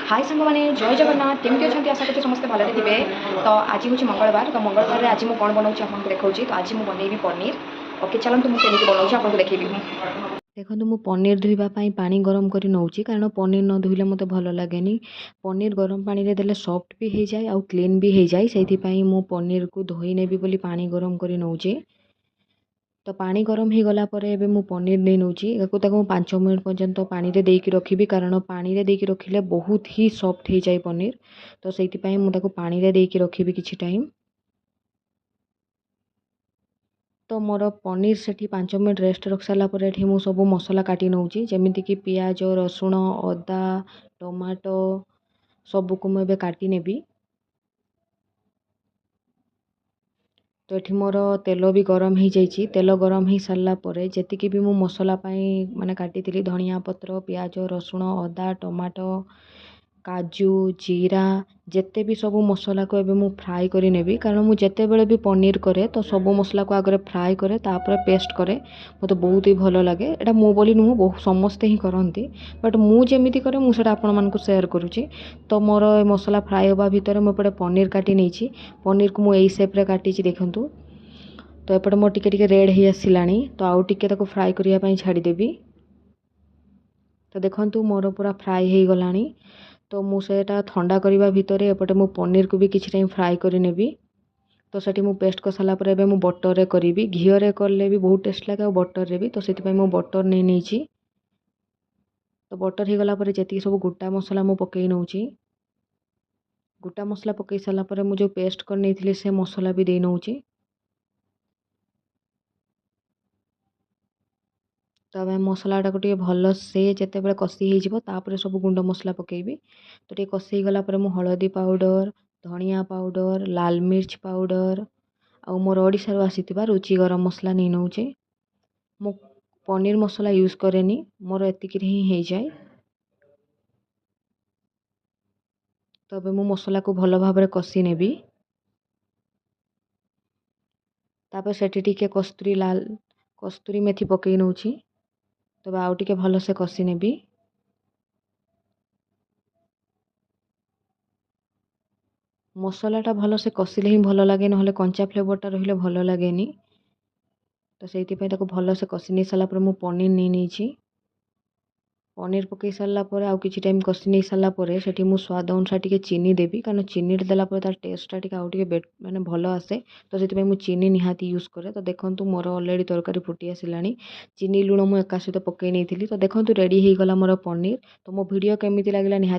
हाय सांग मैंने जय जगन्नाथ केमती अच्छा आशा करते समस्ते भले थे। तो आज हूँ मंगलवार तो मंगलवार आज मुझे कौन बनाऊँ आपको देखा तो आज मुझे बनैबी पनीर। ओके चलते मुझे बनाऊँ आपको देखी। देखो मु पनीर धोइबापी पानी गरम कर नौची कारण पनीर न धोइले मत भल लगे। पनीर गरम पानी रे देले सॉफ्ट भी हो जाए आउ क्लीन भी हो जाए से मु पनीर को धोई नेबी बोली पानी गरम कर नौची। तो पानी गरम हो गला पर एबे मु पनीर नहीं नौची ताको 5 मिनट पर्यंत पानी रे देकी रखिबी कारण पानी रे देकी रखिले बहुत ही सॉफ्ट हो जाए पनीर। तो से मुझे पानी रे देकी रखिबी किछि टाइम। तो मोर पनीर से 5 मिनट रेस्ट रख सारा पर एठी मु सब मसला काटी नौची जेमिति कि पियाज रसुण अदा टमाटो सबको मुझे काटी नेबी। तो ये मोर तेल भी गरम हो जाइए। तेल गरम हो सारा पर जी भी मु मसला माने काटी धनिया पत्र पियाज रसुण अदा टमाटो काजू जीरा जिते भी सब मसला को एबे मु फ्राए करी नेबी कारण मु जेते बेले भी पनीर करे तो सब मसला को आगे फ्राए करे तापर पेस्ट करे मत बहुत ही भल लगे। एटा मु बोली नुह बहुत समस्ते ही करती बट मु जेमिति करे मु सेटा आपण मानकु शेयर करूची। तो मोर मसला फ्राए होबा भितर मु एपटे पनीर काटी नेछि। पनीर को मु एई शेप रे काटिछि देखंतु। तो एपटे मोर टिके टिके रेड ही आसिलानी तो आउ टिके ताको फ्राए करिया पई छाडी देबी। तो देखंतु मोर पूरा फ्राए हो गलानी। तो मुझेटा ठंडा करने भितर एपटे मु पनीर को भी किसी टाइम फ्राए करी नेबी। तो सेठी मु पेस्ट कर सारा पर मु बटर रे करी घी रे करले भी बहुत टेस्ट लगे और बटर रे भी। तो से मु बटर नहीं नीची। तो बटर हो गला पर जी सब गोटा मसला मु पकई नौची। गोटा मसला पकई सारा पर मु जो पेस्ट कर नहीं थी से मसला भी दे नौची। तो आम मसलाटा को भल से जिते बड़े कषि होपर सब गुंड मसला पकेबी। तो ये कषि गला पर मु हलदी पाउडर धनिया पाउडर लाल मिर्च पाउडर आ मोर ओडिशारू आसीथिबा रुचि गरम मसला नहीं नौचे। मु पनीर मसला यूज करेनी मोर एतिक ही हो जाए। तो अब मु मसला को भल भाव कषि नेबी। तापर सेठी टिके कस्तूरी मेथी पकई नौची। तब आउ टिके भल से कषि नेबी। मसलाटा भल से कषिले ही भल लगे ना कंचा फ्लेवरटा रहिले भल लगे। तो से भल से कषि नहीं सारा पर मु पनीर नहीं नीची। पनीर पकई सारा पर आउ किछि टाइम कषि नहीं सारा पर सेठी मु स्वाद अनुसार टिके चीनी देबी कारण चीनी देला पर तार टेस्टटा टिके आउ टिके माने भल आसे। तो से मु चीनी निहाती यूज करे। तो देखंतु मोर ऑलरेडी तरकारी फुटी आसिलानी। चीनी लुण मु एका सहित पकई नहीं थी। तो देखंतु रेडी हो गला मोर पनीर। तो मो वीडियो केमिति लागला निहाती